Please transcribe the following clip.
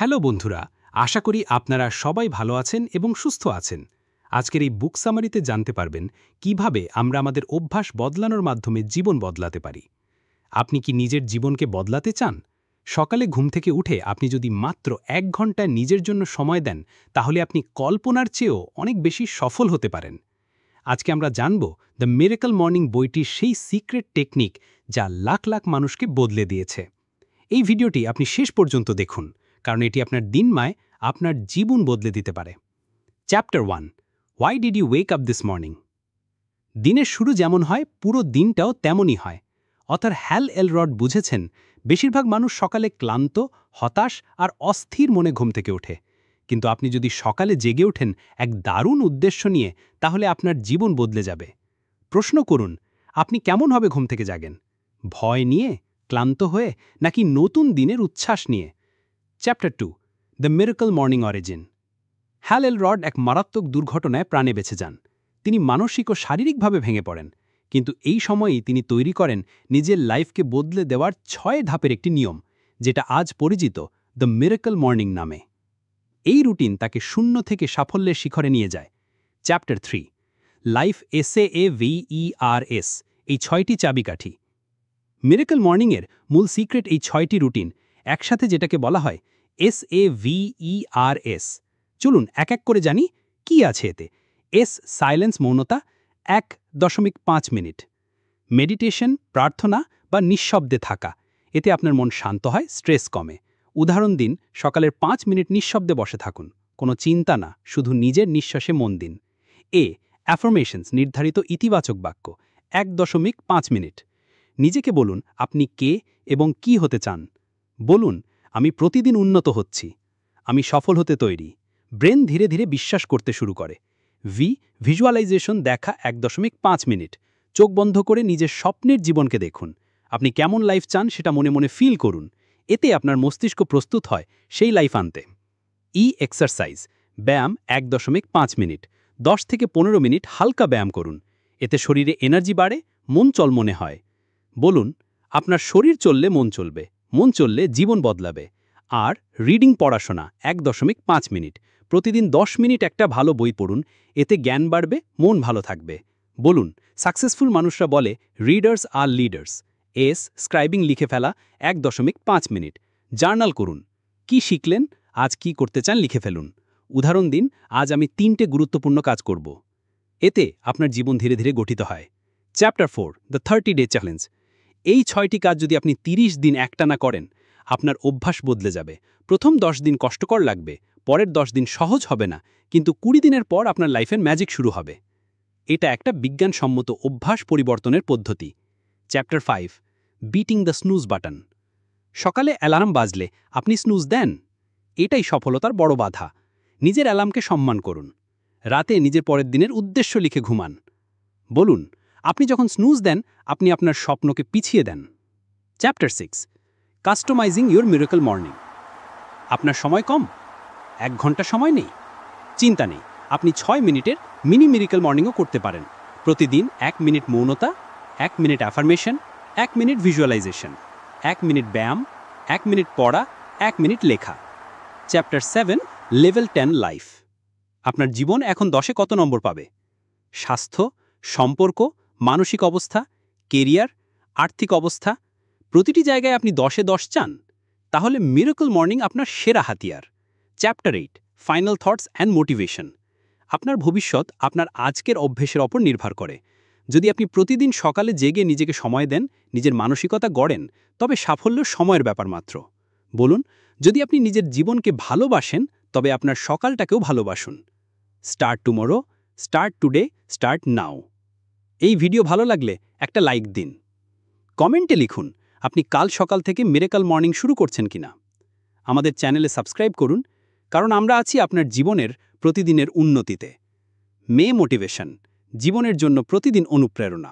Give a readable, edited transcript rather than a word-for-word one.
Hello বন্ধুরা, আশা করি আপনারা সবাই ভালো আছেন এবং সুস্থ আছেন। আজকের এই বুক সামারিতে জানতে পারবেন কিভাবে আমরা আমাদের অভ্যাস বদলানোর মাধ্যমে জীবন বদলাতে পারি। আপনি কি নিজের জীবনকে বদলাতে চান? সকালে ঘুম থেকে উঠে আপনি যদি মাত্র 1 ঘন্টা নিজের জন্য সময় দেন, তাহলে আপনি কল্পনার চেয়েও অনেক বেশি সফল হতে পারেন। আজকে আমরা জানব দ্য মিরাকল মর্নিং বইটির সেই সিক্রেট টেকনিক যা লাখ লাখ মানুষকে বদলে দিয়েছে। এই ভিডিওটি আপনি শেষ পর্যন্ত দেখুন, কারণ এটি আপনার দিনমায় আপনার জীবন বদলে দিতে পারে। Chapter 1, why did you wake up this morning? দিনের শুরু যেমন হয় পুরো দিনটাও তেমনই হয়। অথর হ্যাল এলরড বুঝেছেন, বেশিরভাগ মানুষ সকালে ক্লান্ত, হতাশ আর অস্থির মনে ঘুম থেকে ওঠে। কিন্তু আপনি যদি সকালে জেগে ওঠেন এক দারুণ উদ্দেশ্য নিয়ে, তাহলে আপনার জীবন বদলে যাবে। প্রশ্ন করুন, আপনি কেমনভাবে ঘুম থেকে জাগেন? ভয় নিয়ে, ক্লান্ত হয়ে, নাকি নতুন দিনের উচ্ছ্বাস নিয়ে? Chapter 2, the miracle morning origin. Hal Elrod এক মারাত্মক দুর্ঘটনায় প্রাণে বেঁচে যান। তিনি মানসিক ও শারীরিকভাবে ভেঙে পড়েন, কিন্তু এই সময়েই তিনি তৈরি করেন নিজের লাইফকে বদলে দেওয়ার 6 ধাপের একটি নিয়ম, যেটা আজ পরিচিত দ্য মিরাকল মর্নিং নামে। এই রুটিন তাকে শূন্য থেকে সাফল্যের শিখরে নিয়ে যায়। চ্যাপ্টার 3, লাইফ SAVERS, এই 6টি চাবিকাঠি। মিরাকল মর্নিংয়ের মূল সিক্রেট এই 6টি রুটিন, একসাথে যেটাকে বলা হয় SAVERS। চলুন এক এক করে জানি কি আছে এতে। সাইলেন্স, মৌনতা, 1.5 মিনিট। মেডিটেশন, প্রার্থনা বা নিঃশব্দে থাকা, এতে আপনার মন শান্ত হয়, স্ট্রেস কমে। উদাহরণ দিন, সকালের 5 মিনিট নিঃশব্দে বসে থাকুন, কোনো চিন্তা না, শুধু নিজের নিঃশ্বাসে মন দিন। অ্যাফার্মেশনস, নির্ধারিত ইতিবাচক বাক্য, 1.5 মিনিট। নিজেকে বলুন আপনি কে এবং কি হতে চান। বলুন, আমি প্রতিদিন উন্নত হচ্ছি, আমি সফল হতে তৈরি। ব্রেন ধীরে ধীরে বিশ্বাস করতে শুরু করে। ভিজুয়ালাইজেশন, দেখা, 1.5 মিনিট। চোখ বন্ধ করে নিজের স্বপ্নের জীবনকে দেখুন। আপনি কেমন লাইফ চান সেটা মনে মনে ফিল করুন। এতে আপনার মস্তিষ্ক প্রস্তুত হয় সেই লাইফ আনতে। এক্সারসাইজ, ব্যায়াম, 1.5 মিনিট। 10 থেকে 15 মিনিট হালকা ব্যায়াম করুন। এতে শরীরে এনার্জি বাড়ে, মন চলমনে হয়। বলুন, আপনার শরীর চললে মন চলবে, মন চললে জীবন বদলাবে। আর রিডিং, পড়াশোনা, 1.5 মিনিট। প্রতিদিন 10 মিনিট একটা ভালো বই পড়ুন, এতে জ্ঞান বাড়বে, মন ভালো থাকবে। বলুন, সাকসেসফুল মানুষরা বলে রিডার্স আর লিডার্স। স্ক্রাইবিং, লিখে ফেলা, 1.5 মিনিট। জার্নাল করুন, কি শিখলেন, আজ কি করতে চান লিখে ফেলুন। উদাহরণ দিন, আজ আমি 3টে গুরুত্বপূর্ণ কাজ করব। এতে আপনার জীবন ধীরে ধীরে গঠিত হয়। Chapter 4, the 30 day challenge. এই 6টি কাজ যদি আপনি 30 দিন একটানা করেন, আপনার অভ্যাস বদলে যাবে। প্রথম 10 দিন কষ্টকর লাগবে, পরের 10 দিন সহজ হবে না, কিন্তু 20 দিনের পর আপনার লাইফের ম্যাজিক শুরু হবে। এটা একটা বিজ্ঞানসম্মত অভ্যাস পরিবর্তনের পদ্ধতি। Chapter 5, beating the snooze button. সকালে অ্যালার্ম বাজলে আপনি স্নুজ দেন, এটাই সফলতার বড় বাধা। নিজের অ্যালার্মকে সম্মান করুন। রাতে নিজের পরের দিনের উদ্দেশ্য লিখে ঘুমান। বলুন, আপনি যখন স্নুজ দেন, আপনি আপনার স্বপ্নকে পিছিয়ে দেন। Chapter 6, customising your miracle morning. আপনার সময় কম, 1 ঘন্টা সময় নেই, চিন্তা নেই, আপনি 6 মিনিটের মিনি মিরাকল মর্নিংও করতে পারেন। প্রতিদিন 1 মিনিট মৌনতা, 1 minute affirmation, 1 minute visualisation, 1 minute ব্যায়াম, 1 মিনিট পড়া, 1 মিনিট লেখা। Chapter 7, level 10 life. আপনার জীবন এখন 10-এ কত নম্বর পাবে? স্বাস্থ্য, সম্পর্ক, মানসিক অবস্থা, কেরিয়ার, আর্থিক অবস্থা, প্রতিটি জায়গায় আপনি 10-এ 10 চান? তাহলে মিরাকল মর্নিং আপনার সেরা হাতিয়ার। Chapter 8, final thoughts and motivation. আপনার ভবিষ্যৎ আপনার আজকের অভ্যেসের ওপর নির্ভর করে। যদি আপনি প্রতিদিন সকালে জেগে নিজেকে সময় দেন, নিজের মানসিকতা গড়েন, তবে সাফল্য সময়ের ব্যাপার মাত্র। বলুন, যদি আপনি নিজের জীবনকে ভালোবাসেন, তবে আপনার সকালটাকেও ভালোবাসুন। Start tomorrow, start today, start now. এই ভিডিও ভালো লাগলে একটা লাইক দিন। কমেন্টে লিখুন আপনি কাল সকাল থেকে মিরাকল মর্নিং শুরু করছেন কিনা। আমাদের চ্যানেলে সাবস্ক্রাইব করুন, কারণ আমরা আছি আপনার জীবনের প্রতিদিনের উন্নতিতে। মোটিভেশন, জীবনের জন্য প্রতিদিন অনুপ্রেরণা।